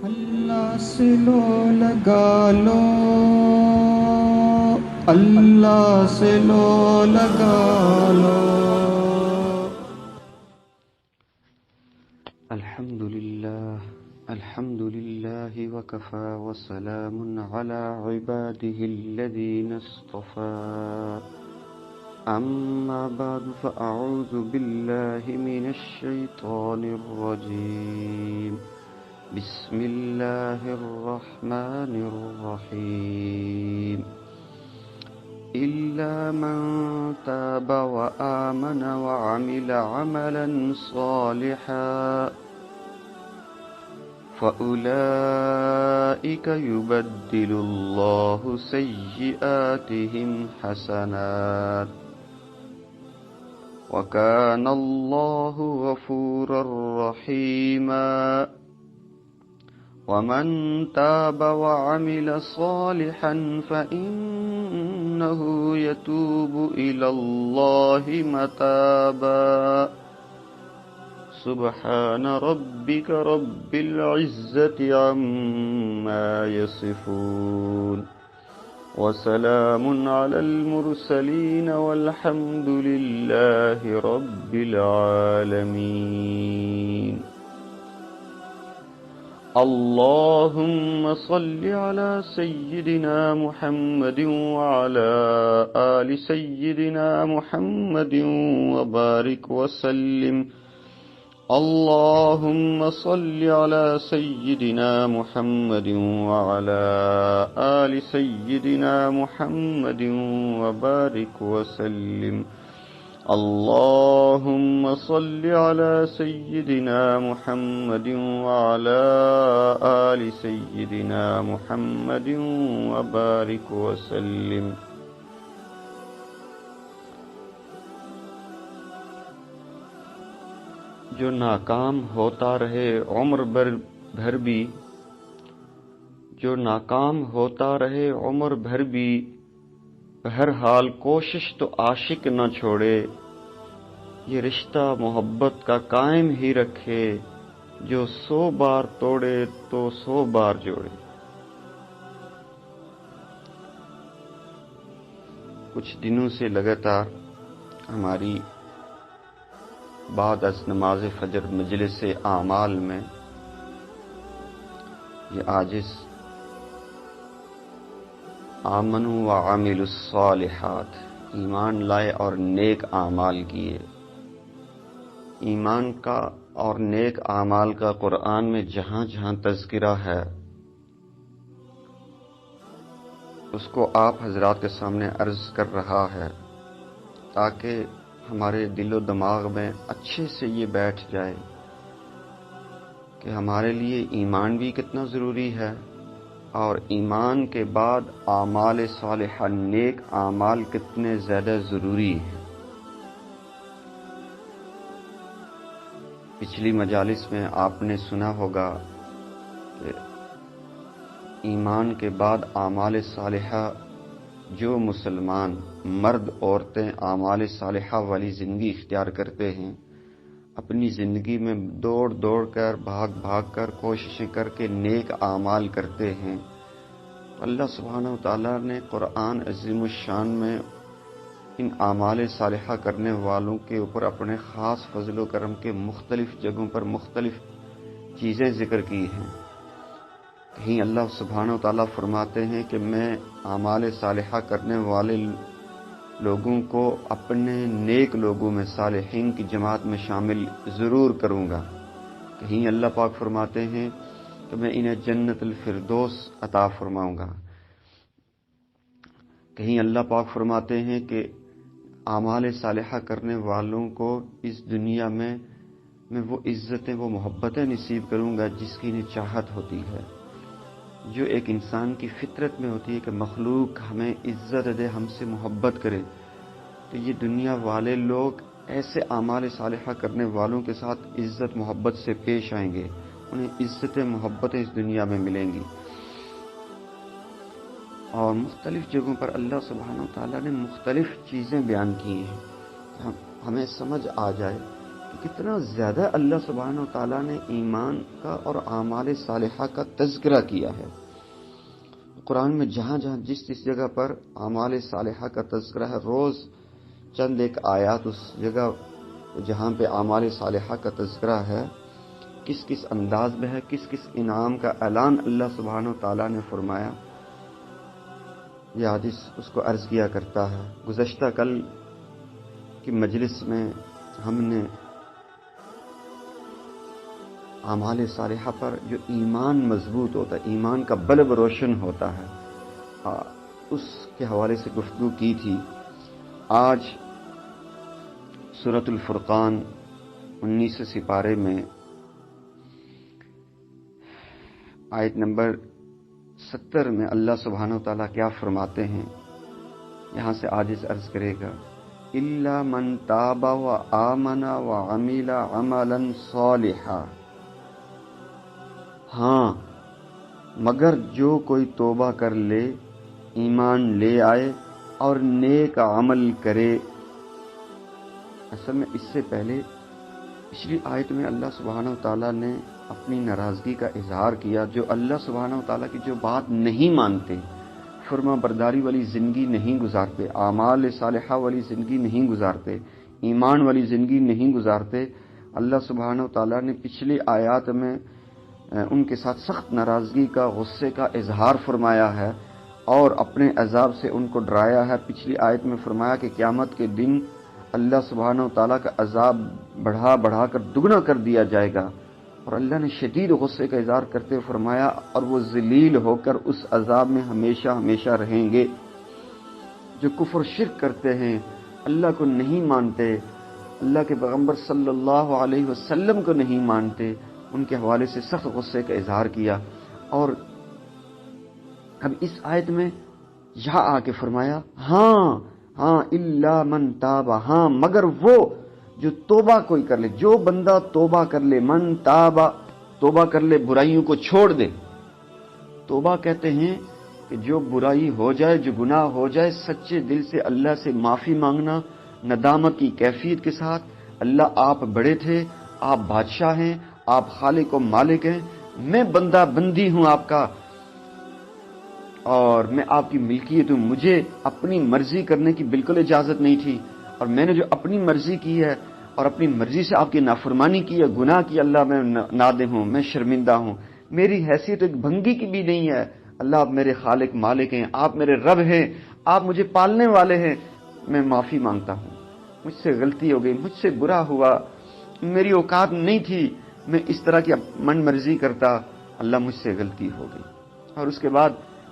اللہ سے لو لگا لو، اللہ سے لو لگا لو۔ الحمد للہ وکفى وسلام علی عباده الذین اصطفى، اما بعد فاعوذ باللہ من الشیطان الرجیم، بسم اللہ الرحمن الرحیم، إلا من تاب وآمن وعمل عملا صالحا فأولئك يبدل الله سيئاتهم حسنات وكان الله غفورا رحيما، ومن تاب وعمل صالحا فإنه يتوب إلى الله متابا، سبحان ربك رب العزة عما يصفون، وسلام على المرسلين والحمد لله رب العالمين۔ اللهم صل على سيدنا محمد وعلى آل سيدنا محمد وبارك وسلم۔ اللهم صل على سيدنا محمد وعلى آل سيدنا محمد وبارك وسلم۔ اللهم صل على سيدنا محمد وعلى آل سيدنا محمد وبارك وسلم۔ جو ناکام ہوتا رہے عمر بھر بھی، جو ناکام ہوتا رہے عمر بھر بھی، بہرحال کوشش تو عاشق نہ چھوڑے، یہ رشتہ محبت کا قائم ہی رکھے، جو 100 بار توڑے تو 100 بار جوڑے۔ کچھ دنوں سے لگاتار ہماری بعد از نماز فجر مجلس اعمال میں یہ عاجز آمنوا وعملوا الصالحات، ایمان لائے اور نیک اعمال کیے۔ ایمان کا اور نیک اعمال کا قرآن میں جہاں جہاں تذکرہ ہے، اس کو آپ حضرات کے سامنے عرض کر رہا ہے تاکہ ہمارے دل و دماغ میں اچھے سے یہ بیٹھ جائے کہ ہمارے لیے ایمان بھی کتنا ضروری ہے، اور ایمان کے بعد اعمال صالحہ نیک اعمال کتنے زیادہ ضروری ہیں۔ پچھلی مجالس میں آپ نے سنا ہوگا کہ ایمان کے بعد اعمال صالحہ، جو مسلمان مرد عورتیں اعمال صالحہ والی زندگی اختیار کرتے ہیں، اپنی زندگی میں دوڑ دوڑ کر بھاگ بھاگ کر کوششیں کر کے نیک اعمال کرتے ہیں، اللہ سبحانہ وتعالیٰ نے قرآن عظیم الشان میں ان اعمال صالحہ کرنے والوں کے اوپر اپنے خاص فضل و کرم کے مختلف جگہوں پر مختلف چیزیں ذکر کی ہیں۔ کہیں اللہ سبحانہ وتعالیٰ فرماتے ہیں کہ میں اعمال صالحہ کرنے والے لوگوں کو اپنے نیک لوگوں میں، صالحین کی جماعت میں شامل ضرور کروں گا۔ کہیں اللہ پاک فرماتے ہیں کہ میں انہیں جنت الفردوس عطا فرماؤں گا۔ کہیں اللہ پاک فرماتے ہیں کہ اعمال صالحہ کرنے والوں کو اس دنیا میں وہ عزتیں، وہ محبتیں نصیب کروں گا جس کی انہیں چاہت ہوتی ہے، جو ایک انسان کی فطرت میں ہوتی ہے کہ مخلوق ہمیں عزت دے، ہم سے محبت کرے، تو یہ دنیا والے لوگ ایسے اعمال صالحہ کرنے والوں کے ساتھ عزت محبت سے پیش آئیں گے، انہیں عزت محبتیں اس دنیا میں ملیں گی۔ اور مختلف جگہوں پر اللہ سبحانہ وتعالیٰ نے مختلف چیزیں بیان کی ہیں، ہمیں سمجھ آ جائے کہ کتنا زیادہ اللہ سبحانہ و تعالیٰ نے ایمان کا اور اعمال صالحہ کا تذکرہ کیا ہے۔ قرآن میں جہاں جہاں جس جگہ پر اعمال صالحہ کا تذکرہ ہے، روز چند ایک آیات اس جگہ جہاں پہ اعمال صالحہ کا تذکرہ ہے، کس کس انداز میں ہے، کس کس انعام کا اعلان اللہ سبحانہ و تعالیٰ نے فرمایا، یہ حدیث اس کو عرض کیا کرتا ہے۔ گزشتہ کل کی مجلس میں ہم نے اعمال صالحہ پر جو ایمان مضبوط ہوتا ہے، ایمان کا بلب روشن ہوتا ہے، اس کے حوالے سے گفتگو کی تھی۔ آج سورۃ الفرقان 19 سپارے میں آیت نمبر 70 میں اللہ سبحانہ و تعالیٰ کیا فرماتے ہیں، یہاں سے عاجز عرض کرے گا، الا من تاب وآمن وعمل عملا صالحا، ہاں مگر جو کوئی توبہ کر لے، ایمان لے آئے اور نیک عمل کرے۔ اصل میں اس سے پہلے پچھلی آیت میں اللہ سبحانہ و تعالیٰ نے اپنی ناراضگی کا اظہار کیا، جو اللہ سبحانہ و تعالیٰ کی جو بات نہیں مانتے، فرما برداری والی زندگی نہیں گزارتے، اعمال صالحہ والی زندگی نہیں گزارتے، ایمان والی زندگی نہیں گزارتے، اللہ سبحانہ و تعالیٰ نے پچھلی آیات میں ان کے ساتھ سخت ناراضگی کا، غصے کا اظہار فرمایا ہے اور اپنے عذاب سے ان کو ڈرایا ہے۔ پچھلی آیت میں فرمایا کہ قیامت کے دن اللہ سبحانہ و تعالیٰ کا عذاب بڑھا بڑھا کر دگنا کر دیا جائے گا، اور اللہ نے شدید غصے کا اظہار کرتے ہوئے فرمایا اور وہ ذلیل ہو کر اس عذاب میں ہمیشہ ہمیشہ رہیں گے۔ جو کفر شرک کرتے ہیں، اللہ کو نہیں مانتے، اللہ کے پیغمبر صلی اللہ علیہ وسلم کو نہیں مانتے، ان کے حوالے سے سخت غصے کا اظہار کیا۔ اور اب اس آیت میں یہاں آ کے فرمایا، ہاں الا من تاب، ہاں مگر وہ جو توبہ کوئی کر لے، جو بندہ توبہ کر لے، من تاب، توبہ کر لے، برائیوں کو چھوڑ دے۔ توبہ کہتے ہیں کہ جو برائی ہو جائے، جو گناہ ہو جائے، سچے دل سے اللہ سے معافی مانگنا، ندامت کی کیفیت کے ساتھ، اللہ آپ بڑے تھے، آپ بادشاہ ہیں، آپ خالق و مالک ہیں، میں بندہ بندی ہوں آپ کا، اور میں آپ کی ملکیت ہوں، مجھے اپنی مرضی کرنے کی بالکل اجازت نہیں تھی، اور میں نے جو اپنی مرضی کی ہے اور اپنی مرضی سے آپ کی نافرمانی کی ہے، گناہ کی، اللہ میں نادم ہوں، میں شرمندہ ہوں، میری حیثیت ایک بھنگی کی بھی نہیں ہے، اللہ آپ میرے خالق مالک ہیں، آپ میرے رب ہیں، آپ مجھے پالنے والے ہیں، میں معافی مانگتا ہوں، مجھ سے غلطی ہو گئی، مجھ سے برا ہوا، میری اوقات نہیں تھی میں اس طرح کی من مرضی کرتا، اللہ مجھ سے غلطی ہو گئی۔ اور اس کے بعد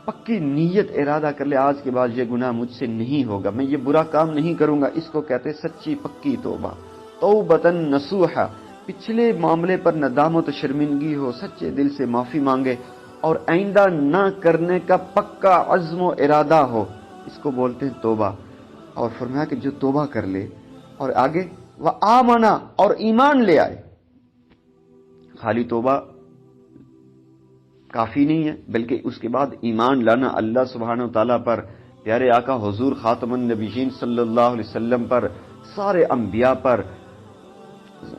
پکی نیت ارادہ کر لے، آج کے بعد یہ گناہ مجھ سے نہیں ہوگا، میں یہ برا کام نہیں کروں گا، اس کو کہتے سچی پکی توبہ، توبۃ نصوحا، پچھلے معاملے پر ندامت و شرمندگی ہو، سچے دل سے معافی مانگے اور آئندہ نہ کرنے کا پکا عزم و ارادہ ہو، اس کو بولتے ہیں توبہ۔ اور فرمایا کہ جو توبہ کر لے، اور آگے وآمنا، اور ایمان لے آئے۔ خالی توبہ کافی نہیں ہے، بلکہ اس کے بعد ایمان لانا اللہ سبحانہ و تعالیٰ پر، پیارے آقا حضور خاتم النبیین صلی اللہ علیہ وسلم پر، سارے انبیاء پر،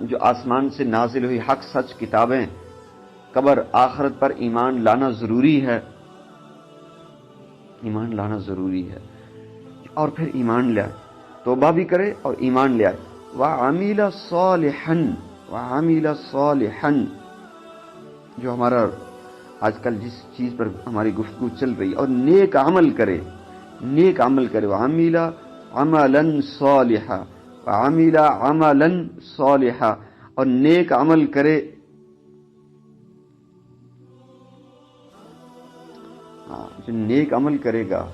جو آسمان سے نازل ہوئی حق سچ کتابیں، قبر آخرت پر ایمان لانا ضروری ہے، ایمان لانا ضروری ہے۔ اور پھر ایمان لے آئے، توبہ بھی کرے اور ایمان لے آئے۔ وَعَمِلَ صَالِحًا، وَعَمِلَ صَالِحًا، جو ہمارا آج کل جس چیز پر ہماری گفتگو چل رہی، اور نیک عمل کرے، نیک عمل کرے، وَعَمِلَ عَمَلًا صَالِحًا، وَعَمِلَ عَمَلًا صَالِحًا، اور نیک عمل کرے، جو نیک عمل کرے گا،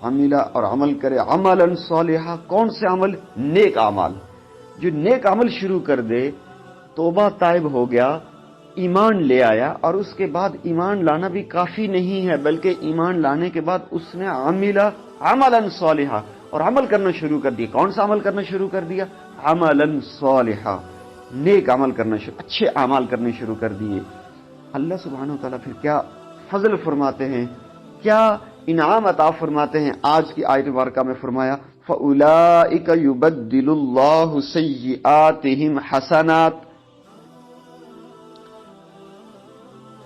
عملہ اور عمل کرے، عملاً صالحا، کون سے عمل؟ نیک اعمال۔ جو نیک عمل شروع کر دے، توبہ طائب ہو گیا، ایمان لے آیا، اور اس کے بعد ایمان لانا بھی کافی نہیں ہے، بلکہ ایمان لانے کے بعد اس نے عملاً صالحا، اور عمل کرنا شروع کر دیا۔ کون سا عمل کرنا شروع کر دیا؟ عملاً صالحا، نیک عمل کرنا شروع، اچھے اعمال کرنے شروع کر دیے۔ اللہ سبحانہ و تعالیٰ پھر کیا فضل فرماتے ہیں، کیا انعام عطا فرماتے ہیں۔ آج کی آیت مبارکہ میں فرمایا فَأُولَٰئِكَ يُبَدِّلُ اللَّهُ سَيِّئَاتِهِمْ حَسَنَاتٍ،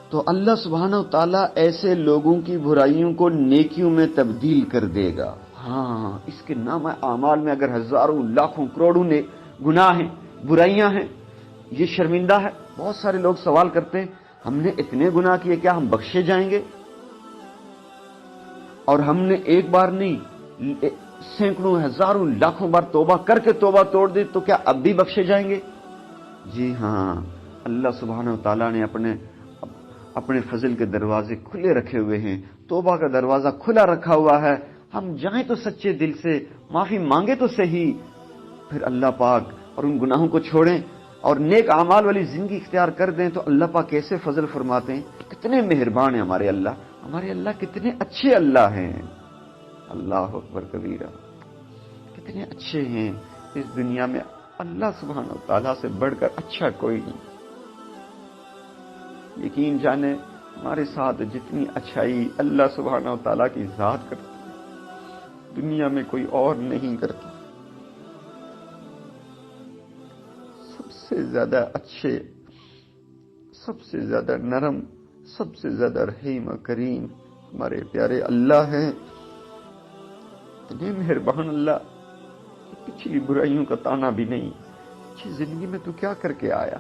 تو اللہ سبحانہ و تعالیٰ ایسے لوگوں کی برائیوں کو نیکیوں میں تبدیل کر دے گا۔ ہاں، اس کے نام اعمال میں اگر ہزاروں لاکھوں کروڑوں نے گناہ ہیں، برائیاں ہیں، یہ شرمندہ ہے۔ بہت سارے لوگ سوال کرتے ہیں ہم نے اتنے گناہ کیے، کیا ہم بخشے جائیں گے؟ اور ہم نے ایک بار نہیں، سینکڑوں ہزاروں لاکھوں بار توبہ کر کے توبہ توڑ دی تو کیا اب بھی بخشے جائیں گے؟ جی ہاں، اللہ سبحانہ و تعالیٰ نے اپنے فضل کے دروازے کھلے رکھے ہوئے ہیں، توبہ کا دروازہ کھلا رکھا ہوا ہے۔ ہم جائیں تو سچے دل سے، معافی مانگے تو صحیح، پھر اللہ پاک اور ان گناہوں کو چھوڑیں اور نیک اعمال والی زندگی اختیار کر دیں تو اللہ پاک کیسے فضل فرماتے ہیں۔ کتنے مہربان ہیں ہمارے اللہ کتنے اچھے اللہ ہیں۔ اللہ اکبر کبیرہ، کتنے اچھے ہیں۔ اس دنیا میں اللہ سبحانہ و تعالیٰ سے بڑھ کر اچھا کوئی نہیں۔ یقین جانے ہمارے ساتھ جتنی اچھائی اللہ سبحانہ و تعالیٰ کی ذات کرتی ہے، دنیا میں کوئی اور نہیں کرتا۔ سب سے زیادہ اچھے، سب سے زیادہ نرم، سب سے زیادہ رحیم و کریم ہمارے پیارے اللہ ہیں۔ اتنے مہربان اللہ کہ پچھلی برائیوں کا تانا بھی نہیں، اچھی زندگی میں تو کیا کر کے آیا؟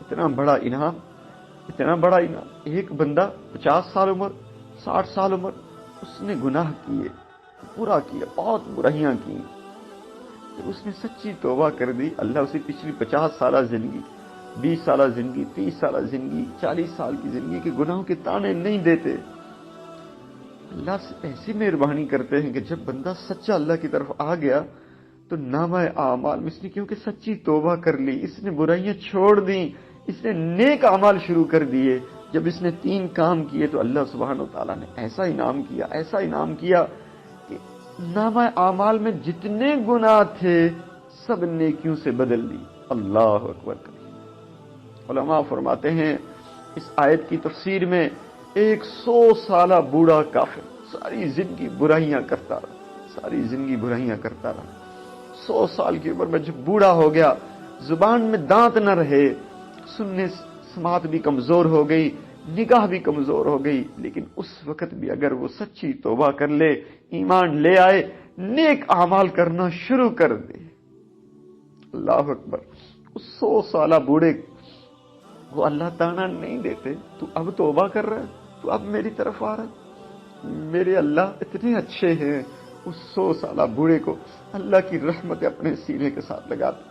اتنا بڑا انعام، اتنا بڑا انعام۔ ایک بندہ 50 سال عمر، 60 سال عمر، اس نے گناہ کیے، برا کیا، بہت برائیاں کی، جب اس نے سچی توبہ کر دی، اللہ اسے پچھلی 50 سالہ زندگی، 20 سالہ زندگی، 30 سالہ زندگی، 40 سال کی زندگی کے گناہوں کے تانے نہیں دیتے۔ اللہ سے ایسی مہربانی کرتے ہیں کہ جب بندہ سچا اللہ کی طرف آ گیا تو نامہ اعمال میں اس نے کیونکہ سچی توبہ کر لی، اس نے برائیاں چھوڑ دیں، اس نے نیک اعمال شروع کر دیے۔ جب اس نے 3 کام کیے تو اللہ سبحانہ و تعالیٰ نے ایسا انعام کیا، ایسا انعام کیا کہ نامہ اعمال میں جتنے گناہ تھے سب نیکیوں سے بدل دی۔ اللہ اکبر۔ علماء فرماتے ہیں اس آیت کی تفسیر میں 100 سالہ بوڑھا کافر ساری زندگی برائیاں کرتا رہا، ساری زندگی برائیاں کرتا رہا، 100 سال کی عمر میں جب بوڑھا ہو گیا، زبان میں دانت نہ رہے، سننے سماعت بھی کمزور ہو گئی، نگاہ بھی کمزور ہو گئی، لیکن اس وقت بھی اگر وہ سچی توبہ کر لے، ایمان لے آئے، نیک اعمال کرنا شروع کر دے، اللہ اکبر، اس 100 سالہ بوڑھے وہ اللہ تعالیٰ نہیں دیتے تو اب توبہ کر رہا ہے، تو اب میری طرف آ رہا ہے۔ میرے اللہ اتنے اچھے ہیں، اس 100 سالہ بوڑھے کو اللہ کی رحمت اپنے سینے کے ساتھ لگاتے،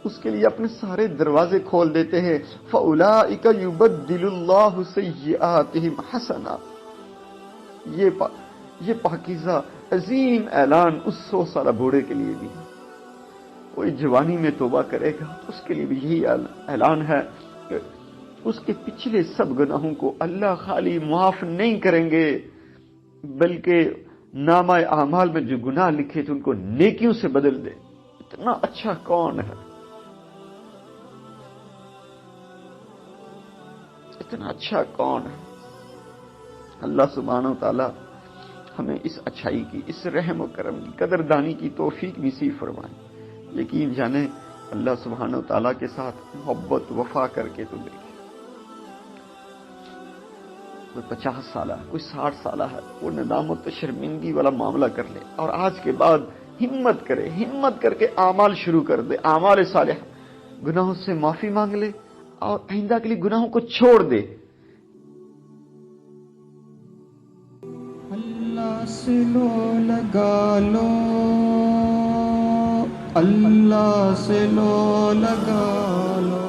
اس کے لیے اپنے سارے دروازے کھول دیتے ہیں۔ فَأُولَٰئِكَ يُبَدِّلُ اللَّهُ سَيِّئَاتِهِمْ حَسَنَاتٍ، یہ پاکیزہ عظیم اعلان اس 100 سالہ بوڑھے کے لیے بھی ہے۔ کوئی جوانی میں توبہ کرے گا تو اس کے لیے بھی یہی اعلان ہے کہ اس کے پچھلے سب گناہوں کو اللہ خالی معاف نہیں کریں گے، بلکہ نامہ اعمال میں جو گناہ لکھے تھے ان کو نیکیوں سے بدل دے۔ اتنا اچھا کون ہے؟ اتنا اچھا کون ہے؟ اللہ سبحانہ و تعالی ہمیں اس اچھائی کی، اس رحم و کرم کی قدردانی کی توفیق نصیب فرمائے۔ یقین جانے اللہ سبحانہ و تعالیٰ کے ساتھ محبت وفا کر کے تو دیکھیں، کوئی 50 سالہ ہے، کوئی 60 سالہ ہے، وہ ندامت و شرمندگی والا معاملہ کر لے اور آج کے بعد ہمت کرے، ہمت کر کے اعمال شروع کر دے، اعمال صالحہ، گناہوں سے معافی مانگ لے اور آئندہ کے لیے گناہوں کو چھوڑ دے۔ اللہ سے لو لگا لو، اللہ سے لو لگا لو۔